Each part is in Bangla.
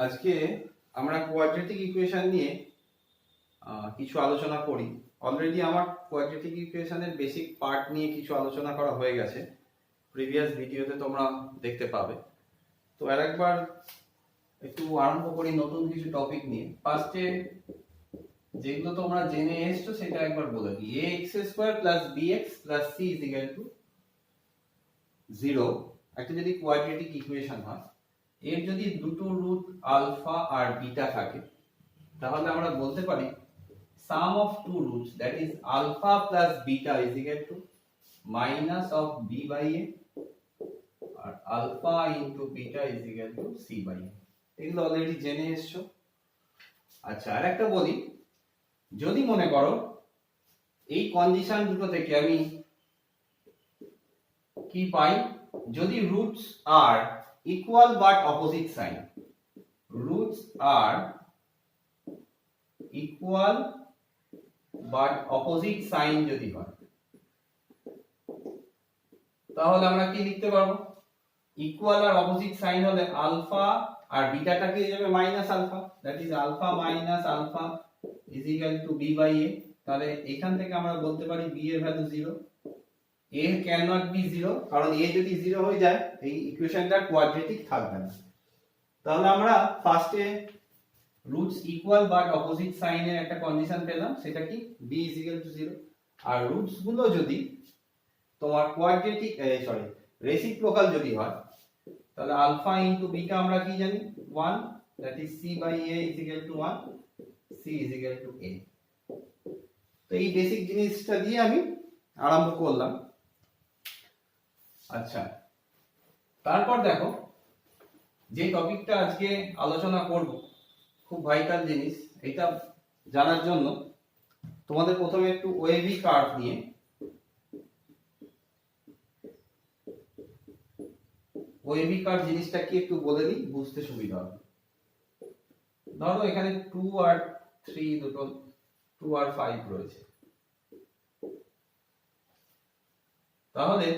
আজকে আমরা কোয়াড্রেটিক ইকুয়েশন নিয়ে কিছু আলোচনা করি। অলরেডি আমার কোয়াড্রেটিক ইকুয়েশনের বেসিক পার্ট নিয়ে কিছু আলোচনা করা হয়ে গেছে, প্রিভিয়াস ভিডিওতে তোমরা দেখতে পাবে। তো আরেকবার একটু আরম্ভ করি নতুন কিছু টপিক নিয়ে। ফার্স্টে যেগুলো তোমরা জেনে এসছো সেটা একবার বলে দিই। ax² + bx + c = 0 একটা যদি কোয়াড্রেটিক ইকুয়েশন হয়, এর যদি দুটো রুট আলফা আর বিটা থাকে, তাহলে আমরা বলতে পারি sum of two roots, that is alpha plus beta, is equal to minus of b by a, আর alpha into beta is equal to c by a। এগুলো অলরেডি জেনে এসছো। আচ্ছা, আর একটা বলি, যদি মনে করো এই কন্ডিশন দুটো থেকে আমি কি পাই, যদি রুটস আর equal but opposite sign, roots are equal but opposite sign যদি হয়, তাহলে আমরা কি লিখতে পারবো? ইকুয়াল আর অপোজিট সাইন হলে আলফা আর বিটাটা কি হয়ে যাবে minus alpha, that is alpha minus alpha is equal to B by A. তাহলে এখান থেকে আমরা বলতে পারি বি এর value 0, A can not be 0, কারণ এ যদি 0 হয়ে যায় এই ইকুয়েশনটা কোয়াড্রেটিক থাকবে না। তাহলে আমরা ফার্স্টে রুটস ইকুয়াল বাট অপোজিট সাইনের একটা কন্ডিশন পেলাম, সেটা কি b = 0। আর রুটস গুলো যদি তোমার কোয়াড্রেটিক রেসিপ্রোকাল যদি হয়, তাহলে আলফা ইনটু বিটা আমরা কি জানি 1, that is c by a = 1, c = a। তো এই বেসিক জিনিসটা দিয়ে আমি আরম্ভ করলাম। আচ্ছা, তারপর দেখো যে টপিকটা আজকে আলোচনা করব খুব ভাইটাল জিনিস। এটা জানার জন্য তোমাদের প্রথমে একটু ওয়েভি কার্ভ নিয়ে, ওয়েভি কার্ভ জিনিসটা কি একটু বলে দিই, বুঝতে সুবিধা হবে। ধরো এখানে 2 আর 3 দুটো 2 আর 5 রয়েছে, তাহলে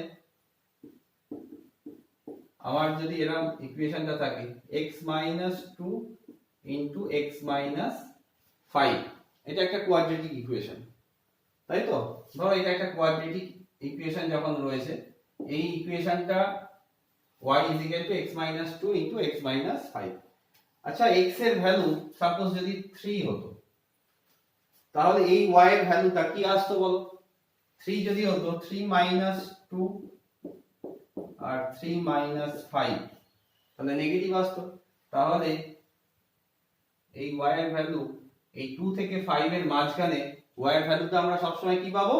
আমার যদি এরকম ইকুয়েশনটা থাকে x - 2 into x - 5, এটা একটা কোয়াড্রেটিক ইকুয়েশন, তাই তো? ধরো এটা একটা কোয়াড্রেটিক ইকুয়েশন যখন রয়েছে, এই ইকুয়েশনটা y = x - 2 into x - 5। আচ্ছা, x এর ভ্যালু সাপোজ যদি 3 হতো, তাহলে এই y এর ভ্যালুটা কি আসতো বলো? 3 যদি হতো 3 - 2 আর 3 - 5, তাহলে নেগেটিভ আসতো। তাহলে এই y এর ভ্যালু এই 2 থেকে 5 এর মাঝখানে y এর ভ্যালুটা আমরা সব সময় কি পাবো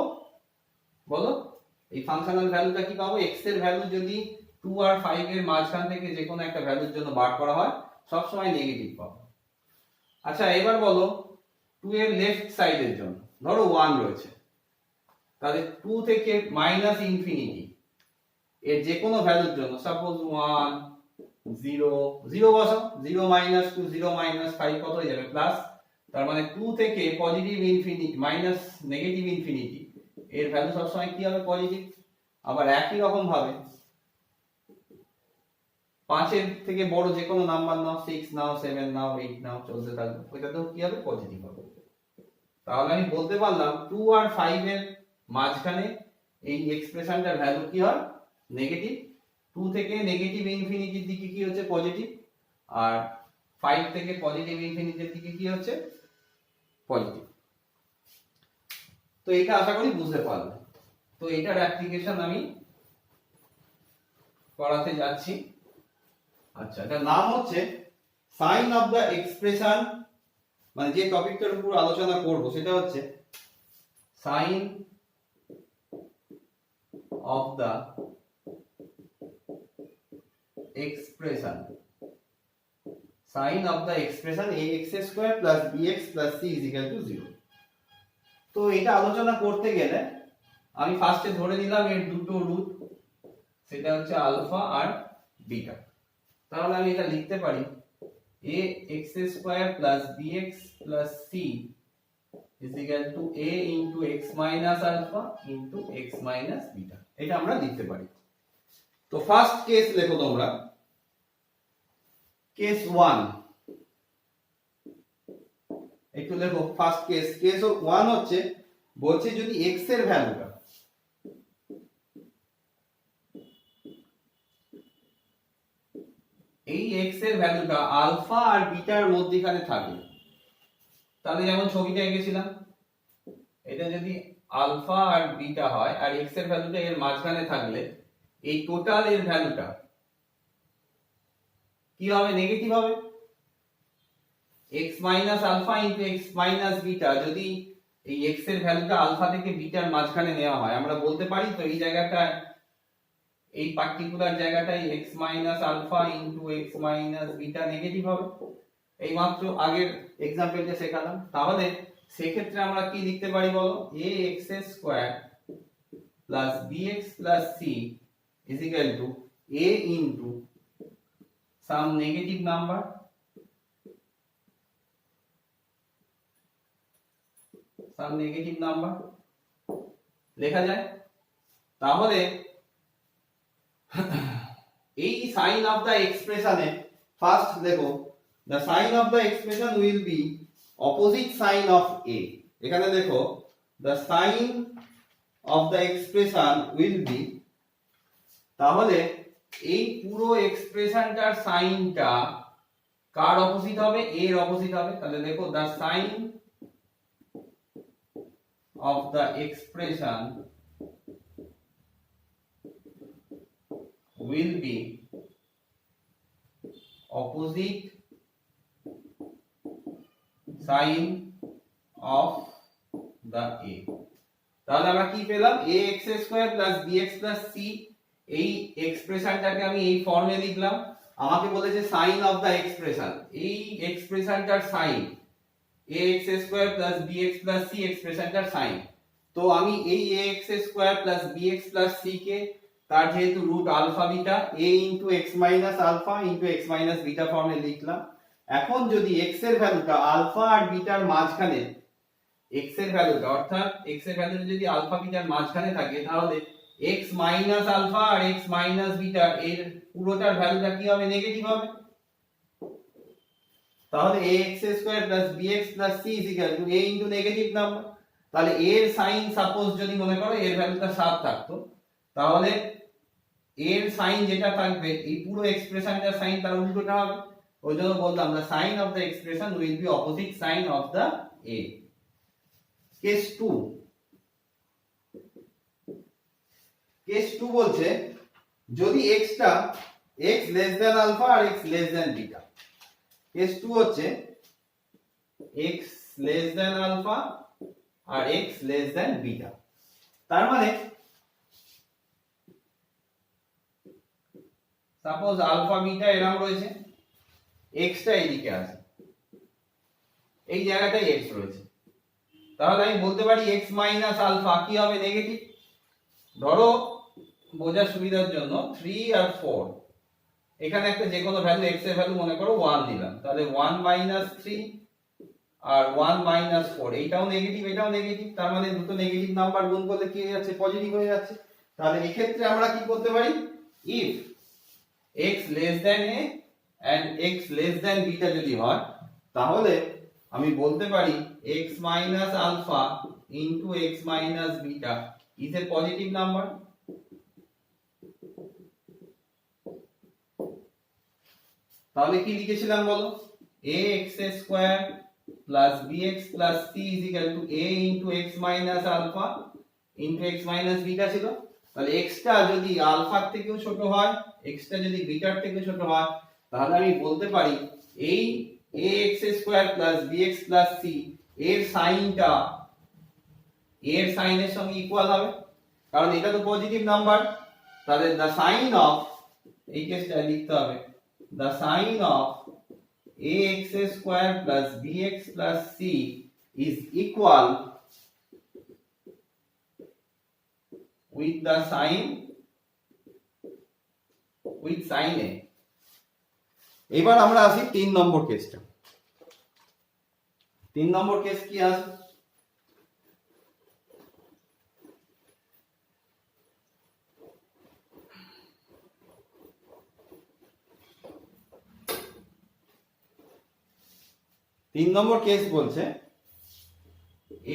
বলো? এই ফাংশনাল ভ্যালুটা কি পাবো? x এর ভ্যালু যদি 2 আর 5 এর মাঝখান থেকে যে কোনো একটা ভ্যালুর জন্য বার করা হয়, সব সময় নেগেটিভ পাবো। আচ্ছা, এবার বলো 2 এর লেফট সাইডের জন্য ধরো 1 রয়েছে, তাহলে 2 থেকে -ইনফিনিটি এর যে কোনো ভ্যালুর জন্য, সাপোজ 1 0 0 বসাও, 0 - 2 0 - 5 কত হয়ে যাবে? প্লাস। তার মানে 2 থেকে পজিটিভ ইনফিনিটি নেগেটিভ ইনফিনিটি এর ভ্যালু সব সময় কি হবে? পজিটিভ। আবার একই রকম ভাবে 5 এর থেকে বড় যে কোনো নাম্বার নাও, 6 নাও, 7 নাও, 8 নাও, চলতে থাকবে, ওইটাতেও কি হবে? পজিটিভ হবে। তাহলে আমি বলতে পারলাম 2 আর 5 এর মাঝখানে এই এক্সপ্রেশনটার ভ্যালু কি হয়? নেগেটিভ। 2 থেকে নেগেটিভ ইনফিনিটির দিকে কি হচ্ছে? পজিটিভ। আর 5 থেকে পজিটিভ ইনফিনিটির দিকে কি হচ্ছে? পজিটিভ। তো এটা আশা করি বুঝতে পারলে। তো এটার অ্যাপ্লিকেশন আমি করাতে যাচ্ছি। আচ্ছা, এটার নাম হচ্ছে সাইন অফ দা এক্সপ্রেশন, মানে যে টপিকটার উপর আলোচনা করব সেটা হচ্ছে sign of the expression, sin of the expression ax² + bx + c = 0। তো এটা আলোচনা করতে গেলে আমি ফার্স্টে ধরে নিলাম এর দুটো রুট, সেটা হচ্ছে আলফা আর বিটা। তাহলে আমি এটা লিখতে পারি ax² + bx + c = a into x - alpha into x - beta, এটা আমরা লিখতে পারি। তো ফার্স্ট কেস লেখো তোমরা, কেস 1 একটু লেখো ফার্স্ট কেস, কেস 1 হচ্ছে বলছে যদি x এর ভ্যালুটা এই x এর ভ্যালুটা আলফা আর বিটার মধ্যখানে থাকে, তাহলে যেমন ছবিটা এঁকেছিলাম, এটা যদি আলফা আর বিটা হয় আর x এর ভ্যালুটা এর মাঝখানে থাকলে এই টোটাল এর ভ্যালুটা কি হবে? নেগেটিভ হবে। x minus alpha into x minus beta, যদি এই x এর ভ্যালুটা আলফা থেকে বিটার মাঝখানে নেওয়া হয়, আমরা বলতে পারি তো এই জায়গাটায়, এই পার্টিকুলার জায়গাটায় x minus alpha into x minus beta negative হবে। এই মাত্র আগের এক্সাম্পলটা শেখালাম। তাহলে সেক্ষেত্রে আমরা কি লিখতে পারি বলো? ax square plus bx plus c is equal to a into some negative number লেখা যায়। তাহলে এই সাইন অফ দা এক্সপ্রেশনে ফার্স্ট দেখো, the sign of the expression will be opposite sign of a। এখানে দেখো the sign of the expression will be, তাহলে এই পুরো এক্সপ্রেশনটার সাইনটা কার অপোজিট হবে? এর অপোজিট হবে। তাহলে দেখো the sign of the expression will be opposite sign of the a। তাহলে আমরা কি পেলাম? ax square plus bx plus c, এই এক্সপ্রেশনটাকে আমি এই ফর্মে লিখলাম। আমাকে বলেছে সাইন অফ দা এক্সপ্রেশন, এই এক্সপ্রেশনটার sign ax square plus bx plus c এক্সপ্রেশনটার সাইন। তো আমি এই ax square plus bx plus c কে তার যেহেতু root alpha beta a into x minus alpha into x minus beta ফর্মে লিখলাম। এখন যদি x এর ভ্যালুটা আলফা আর বিটার মাঝখানে, x এর ভ্যালুটা অর্থাৎ x এর ভ্যালুটা যদি আলফা বিটার মাঝখানে থাকে, তাহলে x মাইনাস আলফা আর x মাইনাস বিটা এর পুরোটার ভ্যালুটা কি হবে? নেগেটিভ হবে। তাহলে ax square plus bx plus c is equal to a into negative number. তাহলে এর সাইন সাপোজ যদি মনে করো এর ভ্যালুটা 7 থাকতো, তাহলে এর সাইন যেটা থাকবে এই পুরো এক্সপ্রেশনটার সাইন তার উল্টোটা হবে। ওই জন্য বললাম the sign of the expression will be opposite sign of the a। Case 2, case 2 বলছে যদি x টা x লেস দ্যান আলফা আর x less than beta. Case 2 হচ্ছে x লেস দ্যান আলফা আর x লেস দ্যান বিটা। তার মানে সাপোজ আলফা বিটা এরকম রয়েছে, x টা এইদিকে আছে, এই জায়গাটায় x রয়েছে, তাহলে আমি বলতে পারি x মাইনাস আলফা কি হবে? নেগেটিভ। ধরো বোঝার সুবিধার জন্য 3 আর 4, এখানে একটা যে কোনো ভ্যালু x এর ভ্যালু মনে করো 1 দিলাম, তাহলে 1 মাইনাস 3 আর 1 মাইনাস 4, এইটাও নেগেটিভ এটাও নেগেটিভ। তার মানে দুটো নেগেটিভ নাম্বার গুণ করলে কি হয়ে যাচ্ছে? পজিটিভ হয়ে যাচ্ছে। তাহলে এই ক্ষেত্রে আমরা কি করতে পারি? if x less than a and x less than beta যদি হয়, তাহলে আমি বলতে পারি x minus alpha into x minus beta is a positive number। তাহলে কি লিখেছিলাম বলো? ax square plus bx plus c is equal to a into x minus alpha into x minus beta ছিল। তাহলে x টা যদি আলফার থেকেও ছোট হয়, x টা যদি বিটার থেকে ছোট হয়, তাহলে আমি বলতে পারি এই ax square plus bx plus c এর সাইনটা এর সাইনের সঙ্গে ইকুয়াল হবে, কারণ এটা তো পজিটিভ নাম্বার। তাহলে the sign of, এই কেসটা লিখতে হবে the sign of ax square plus bx plus c is equal with the sign a। এবার আমরা আসি 3 নম্বর কেসটা। 3 নম্বর কেস কি আছে? তিন নম্বর কেস বলছে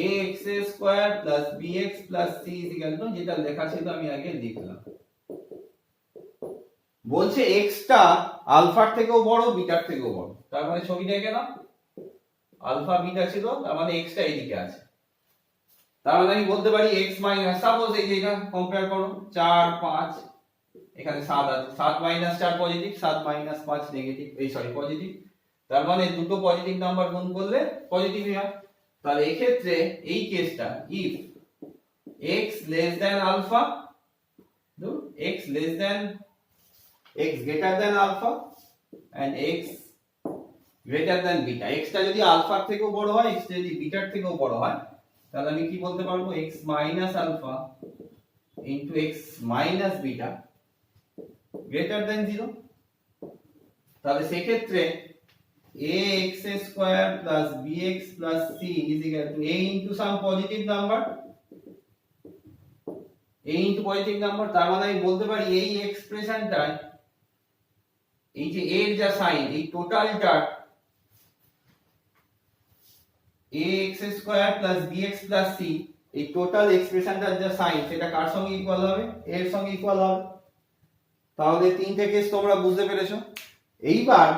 ax square plus bx plus c is equal two, যেটা লেখা ছিল আমি আগে লিখলাম। বলছে x টা আলফার থেকেও বড় বিটার থেকেও বড়, তার মানে ছবিটা এখানে আলফা বিটা ছিল, তার মানে x টা এইদিকে আছে। তার মানে আমি বলতে পারি x মাইনাস, সাপোজ এই যে এটা কম্পেয়ার করো 4 5, এখানে 7 আছে, 7 মাইনাস 4 পজিটিভ, 7 মাইনাস 5 নেগেটিভ, এই সরি পজিটিভ। তার মানে দুটো পজিটিভ নাম্বার গুণ করলে পজিটিভই হয়। তাহলে এই ক্ষেত্রে এই কেসটা if x less than alpha, x less than x greater than alpha and x greater than beta, x টা যদি আলফার থেকেও বড় হয়, x যদি বিটার থেকেও বড় হয়, তাহলে আমি কি বলতে পারবো x minus alpha into x minus beta greater than 0। তাহলে সেই ক্ষেত্রে ax square plus bx plus c is equal to a into some positive number, a into positive number। তার মানে আমি বলতে পারি এই এক্সপ্রেশনটা, এই যে এর যা সাইন, এই টোটালটা ax square plus bx plus c, এই টোটাল এক্সপ্রেশনটার যা সাইন সেটা কার সঙ্গে ইকুয়াল হবে, এর সঙ্গে ইকুয়াল হবে। তাহলে তিনটে কেস তোমরা বুঝতে পেরেছো। এইবার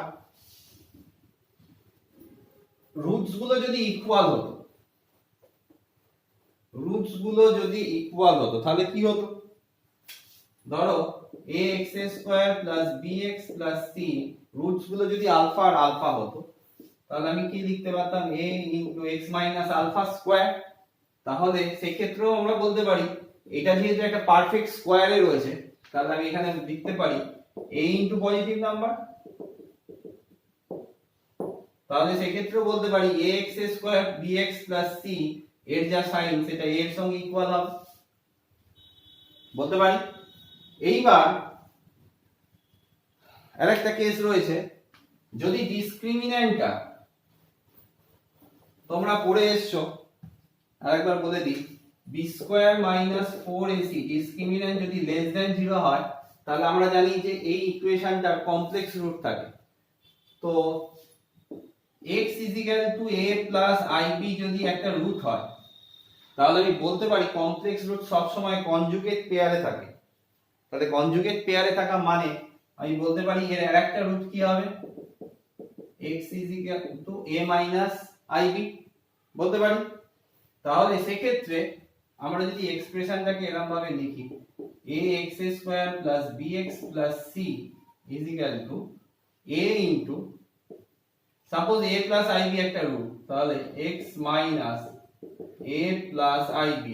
রুটস গুলো যদি ইকুয়াল হতো, রুটস গুলো যদি ইকুয়াল হতো তাহলে কি হতো, ধরো ax square plus bx plus c roots গুলো যদি আলফা আর আলফা হতো, তাহলে আমি কি লিখতে পারতাম a into x minus alpha square. তাহলে সেই ক্ষেত্রেও আমরা বলতে পারি এটা যেহেতু একটা পারফেক্ট স্কয়ারে রয়েছে, তাহলে আমি এখানে লিখতে পারি a ইনটু পজিটিভ নাম্বার। তাহলে সেই ক্ষেত্রেও বলতে পারি ax square bx plus c এর যা সাইন সেটা a এর সঙ্গে ইকুয়াল হবে, বলতে পারি। এইবার আরেকটা কেস রয়েছে, যদি ডিসক্রিমিন্যান্টটা তোমরা পড়ে এসছো, আরেকবার বলে দিই, b স্কয়ার মাইনাস 4ac ডিসক্রিমিন্যান্ট যদি লেস দ্যান 0 হয়, তাহলে আমরা জানি যে এই ইকুয়েশনটার কমপ্লেক্স রুট থাকে। তো x is equal to a plus ib যদি একটা রুট হয়, তাহলে আমি বলতে পারি কমপ্লেক্স রুট সব সময় কনজুগেট পেয়ারে থাকে। তাহলে কনজুগেট পেয়ারে থাকা মানে আমি বলতে পারি এর আরেকটা রুট কি হবে, x is equal to a minus ib বলতে পারি। তাহলে সেক্ষেত্রে আমরা যদি এক্সপ্রেশনটাকে এরকম ভাবে লিখি ax square plus bx plus c is equal to a into, suppose a plus ib একটা রুট, তাহলে x minus a plus ib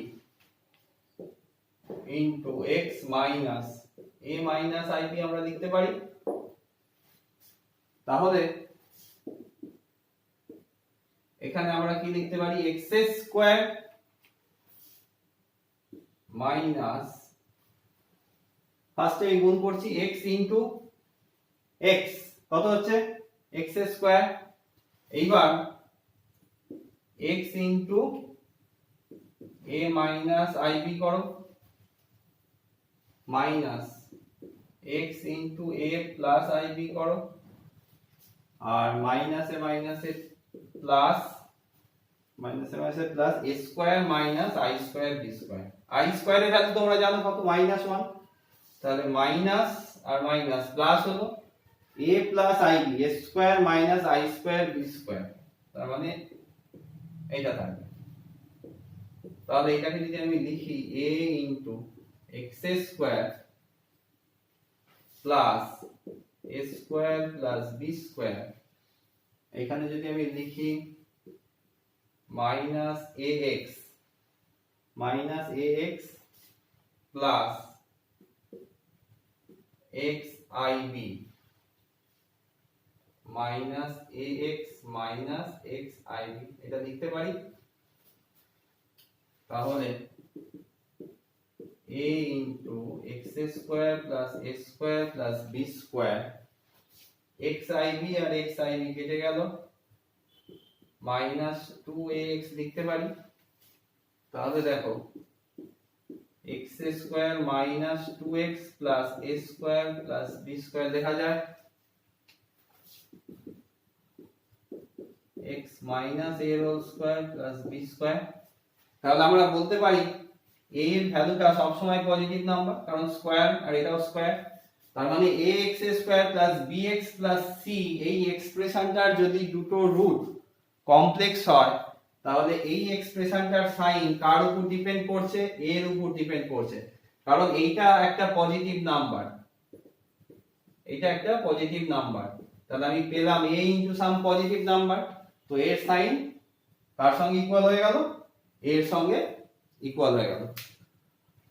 into x minus a minus ib আমরা লিখতে পারি। তাহলে এখানে আমরা কি লিখতে পারি, x স্কয়ার মাইনাস, ফার্স্টে আমি গুণ করছি x into x, কত হচ্ছে x স্কয়ার, এইবার x into a minus ib করো, minus x into a plus ib করো, আর মাইনাসে মাইনাসে প্লাস, মাইনাসে মাইনাসে plus a square minus i square b square. i স্কয়ারের ভ্যালু তোমরা জানো কত, -1। তাহলে মাইনাস আর মাইনাস প্লাস হলো a plus ib, a square minus i square b square, তার মানে এইটা থাকবে। তাহলে এটাকে যদি আমি লিখি a into x square plus a square plus b square, এখানে যদি আমি লিখি minus ax plus xib minus ax minus xib, এটা লিখতে পারি। তাহলে a into x square plus a square plus b square, xib R xib কেটে গেল, মাইনাস 2ax লিখতে পারি। তাহলে দেখো x square minus 2x plus a square plus b square লেখা যায়, x minus a whole square plus b square. তাহলে আমরা বলতে পারি a এর ভ্যালুটা সবসময় পজিটিভ নাম্বার, কারণ স্কোয়ার আর এটাও স্কোয়ার। তার মানে ax square plus bx plus c এই এক্সপ্রেশনটার যদি দুটো রুট কমপ্লেক্স হয়, তাহলে এই এক্সপ্রেশনটার সাইন কার উপর ডিপেন্ড করছে? a এর উপর ডিপেন্ড করছে, কারণ এইটা একটা পজিটিভ নাম্বার, এটা একটা পজিটিভ নাম্বার। তাহলে আমি পেলাম a into some positive number, তো এর সাইন কার সঙ্গে ইকুয়াল হয়ে গেল? এর সঙ্গে ইকুয়াল হয়ে গেল।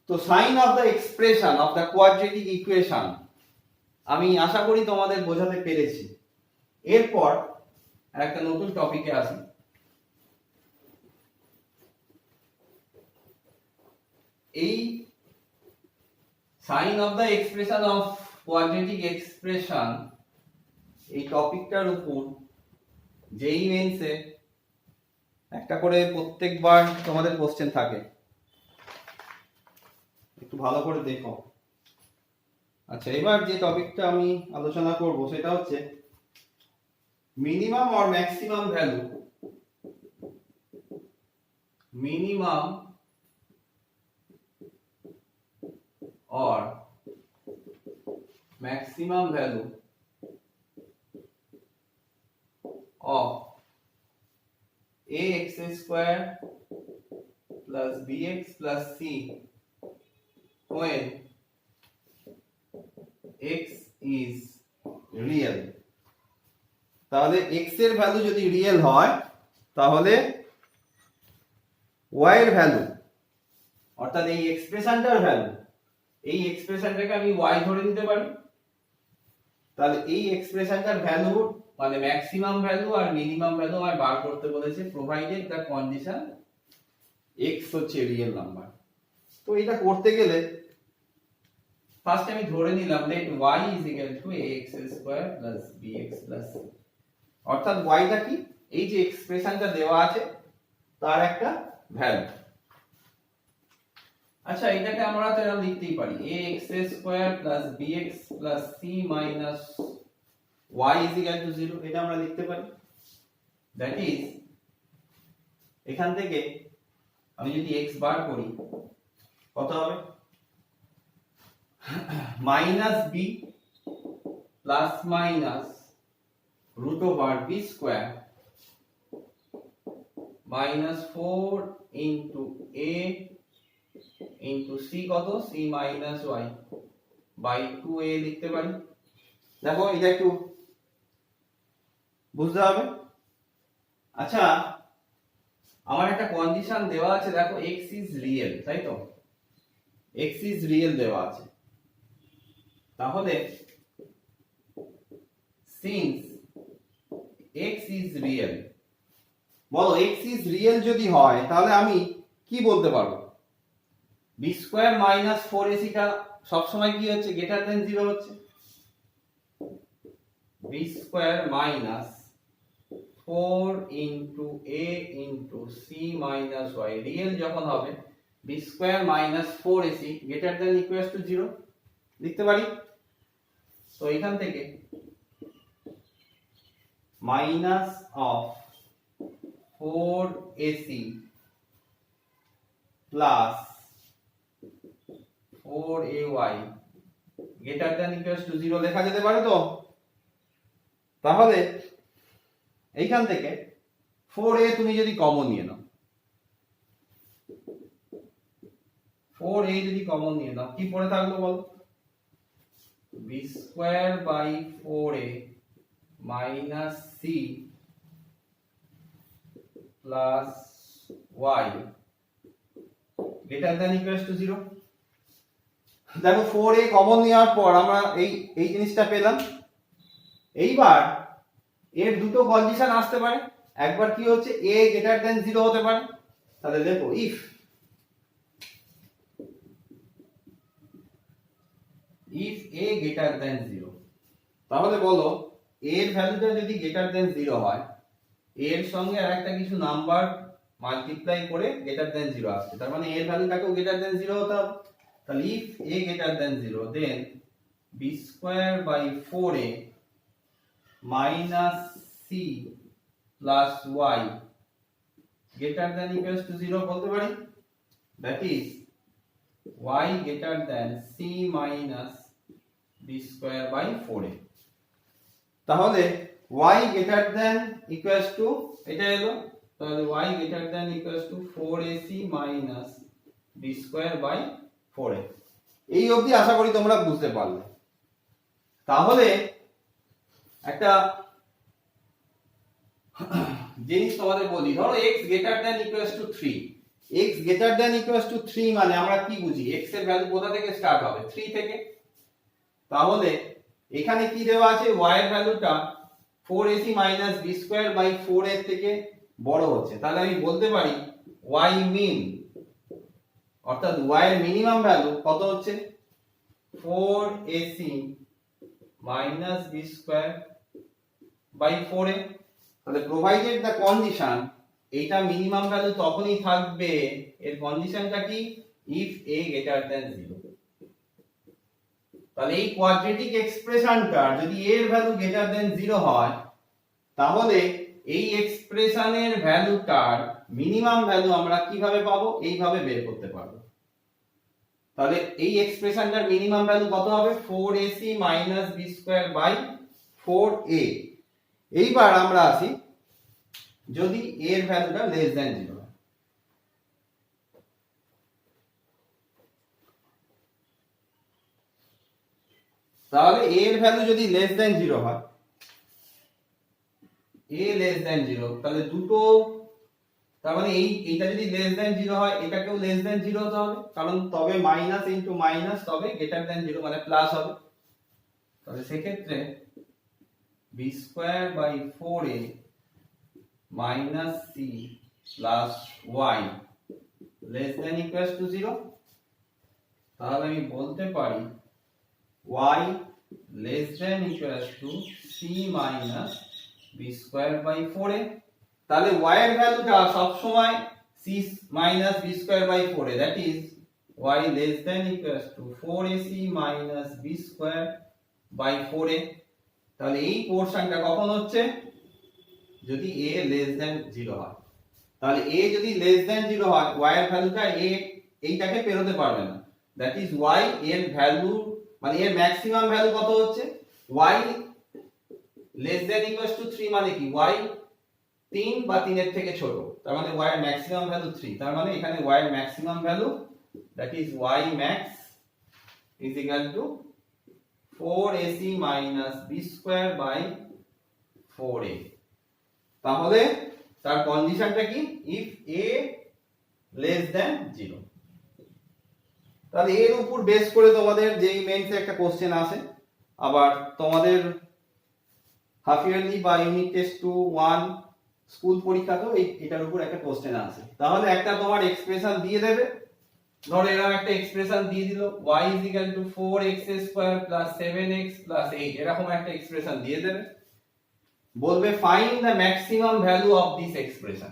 তো sign of the expression of the quadratic equation আমি আশা করি তোমাদের বোঝাতে পেরেছি। এরপর একটা নতুন টপিকে আসি। এই sign of the expression of quadratic expression এই টপিকটার উপর যেই মেন্সে একটা করে প্রত্যেকবার তোমাদের কোশ্চেন থাকে, একটু ভালো করে দেখো। আচ্ছা, এবার যে টপিকটা আমি আলোচনা করব সেটা হচ্ছে minimum or maximum value, minimum or maximum value of ax square plus bx plus c when x is real। তাহলে x এর ভ্যালু যদি রিয়েল হয়, তাহলে y এর ভ্যালু অর্থাৎ এই এক্সপ্রেশনটার ভ্যালু, এই এক্সপ্রেশনটাকে আমি y ধরে নিতে পারি। তাহলে এই এক্সপ্রেশনটার ভ্যালু মানে ম্যাক্সিমাম ভ্যালু আর মিনিমাম ভ্যালু আমায় বার করতে বলেছে, প্রোভাইডেড দ্য কন্ডিশন x হচ্ছে রিয়েল নাম্বার। তো এটা করতে গেলে ফার্স্ট আমি ধরে নিলাম let y is equal to ax square plus bx plus c, অর্থাৎ y টা কি? এই যে এক্সপ্রেশনটা দেওয়া আছে তার একটা ভ্যালু। আচ্ছা, এটাকে আমরা তো এরকম লিখতেই পারি ax square plus bx plus c minus y is equal to 0, এটা আমরা লিখতে পারি। দ্যাট ইজ এখান থেকে আমি যদি x বার করি কত হবে? Minus b plus minus root over b square minus 4 into a into c কত? c minus y by 2a লিখতে পারি। দেখো এটা একটু বুঝতে হবে। আচ্ছা, আমার একটা কন্ডিশন দেওয়া আছে, দেখো x ইজ রিয়েল, তাই তো? x ইজ রিয়েল দেওয়া আছে। তাহলে সিন্স x ইজ রিয়েল, বলো x ইজ রিয়েল যদি হয় তাহলে আমি কি বলতে পারবো? b স্কয়ার মাইনাস 4ac টা সব সময় কি হচ্ছে? গ্রেটার দেন 0 হচ্ছে। b square minus 4 into a into c minus y real যখন হবে b square minus 4ac greater than equal to 0 লিখতে পারি। তো এখান থেকে minus of 4ac plus 4ay greater than equal to 0 লেখা যেতে পারে তো? তাহলে এইখান থেকে 4a তুমি যদি কমন নিয়ে নাও, 4a যদি কমন নিয়ে নাও কি পড়ে থাকলো বল? b square by 4a minus c plus y greater than equal to 0। দেখো 4a কমন নেওয়ার পর আমরা এই জিনিসটা পেলাম। এইবার এর দুটো কন্ডিশন আসতে পারে, একবার কি হচ্ছে a গ্রেটার দেন 0 হতে পারে। তাহলে দেখো ইফ a গ্রেটার দেন 0, তাহলে বলো এর ভ্যালুটা যদি গ্রেটার দেন 0 হয়, এর সঙ্গে আরেকটা কিছু নাম্বার মাল্টিপ্লাই করে গ্রেটার দেন 0 আসছে, তার মানে এর ভ্যালুটাকেও গ্রেটার দেন 0 হতে হবে। তাহলে if a greater than 0 then b square by 4a minus c plus y greater than equals to 0 বলতে পারি, that is y greater than c minus b square by 4a। তাহলে y greater than equals to এটা এলো, তাহলে y greater than equals to 4ac minus b square by 4a। এই অবধি আশা করি তোমরা বুঝতে পারলে। তাহলে একটা জিনিস তোমাদের বলি, ধরো x greater than equals to 3, x greater than equals to 3 মানে আমরা কি বুঝি, x এর ভ্যালু কোথা থেকে স্টার্ট হবে, 3 থেকে। তাহলে এখানে কি দেওয়া আছে, y এর ভ্যালুটা 4ac minus b square by 4 এর থেকে বড় হচ্ছে, তাহলে আমি বলতে পারি y min, অর্থাৎ y এর মিনিমাম ভ্যালু কত হচ্ছে, 4ac minus b square by 4a। তাহলে provided the condition, এইটা মিনিমাম ভ্যালু তখনই থাকবে, এর কন্ডিশনটা কি, if a greater than 0। তাহলে এই কোয়াড্রেটিক এক্সপ্রেশনটা যদি a এর ভ্যালু greater than 0 হয়, তাহলে এই এক্সপ্রেশনের ভ্যালুটার মিনিমাম ভ্যালু আমরা কিভাবে পাবো, এইভাবে বের করতে পারবো। তাহলে এই এক্সপ্রেশনটার মিনিমাম ভ্যালু কত হবে, 4ac minus b square by 4a। এইবার আমরা আসি, যদি a এর ভ্যালুটা লেস দ্যান 0 হয়, তাহলে a এর ভ্যালু যদি লেস দ্যান 0 হয়, a লেস দ্যান 0, তাহলে দুটো, তার মানে এইটা যদি লেস দ্যান 0 হয়, এটাকেও লেস দ্যান 0 হতে হবে, কারণ তবে মাইনাস ইনটু মাইনাস তবে গ্রেটার দ্যান 0 মানে প্লাস হবে। তাহলে সেক্ষেত্রে b square by 4a minus c plus y less than equals to 0। তাহলে আমি বলতে পারি y less than equals to c minus b square by 4a। তাহলে y এর ভ্যালুটা সব সময় c minus b square by 4a, that is y less than equals to 4ac minus b square by 4a। তাহলে এই পোরশনটা কখন হচ্ছে, যদি a less than 0 হয়। তাহলে a যদি less than 0 হয়, y এর ভ্যালুটা a এইটাকে পেরোতে পারবে না, that is y এর ভ্যালু মানে এর ম্যাক্সিমাম ভ্যালু কত হচ্ছে, y less than equals to 3 মানে কি, y 3 বা 3 এর থেকে ছোট, তার মানে y এর ম্যাক্সিমাম ভ্যালু 3, তার মানে এখানে y এর maximum value, that is y max is equal to 4ac minus b square by 4a। তাহলে তার কন্ডিশনটা কি, if a less than 0। তাহলে এর উপর বেস করে তোমাদের যেই মেইনসে একটা কোশ্চেন আসে, আবার তোমাদের হাফ ইয়ারলি বা ইউনিট টেস্ট 2 1 স্কুল পরীক্ষাতেও এটার উপর একটা কোশ্চেন আসে। তাহলে একটা তোমার এক্সপ্রেশন দিয়ে দেবে, ধরো এরকম একটা এক্সপ্রেশন দিয়ে দিল, y is equal to 4x square plus 7x plus 8, এরকম একটা এক্সপ্রেশন দিয়ে দেবে, বলবে find the maximum value of this expression,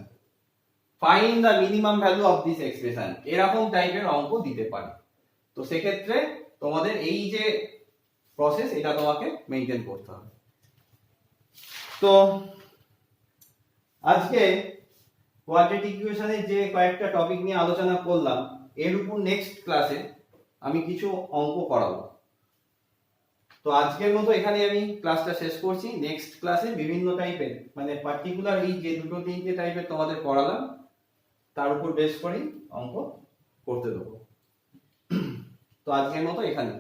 find the minimum value of this expression, এরকম টাইপের অঙ্ক দিতে পারে। তো সেক্ষেত্রে তোমাদের এই যে প্রসেস, এটা তোমাকে মেইনটেইন করতে হবে। তো আজকে কোয়াড্রেটিক ইকুয়েশনের যে কয়েকটা টপিক নিয়ে আলোচনা করলাম, এর উপর নেক্সট ক্লাসে আমি কিছু অঙ্ক করাবো। তো আজকের মতো এখানে আমি ক্লাসটা শেষ করছি। নেক্সট ক্লাসে বিভিন্ন টাইপের মানে পার্টিকুলার এই যে দুটো তিনটে টাইপের তোমাদের পড়ালাম, তার উপর বেস করেই অঙ্ক করতে দেবো। তো আজকের মতো এখানে।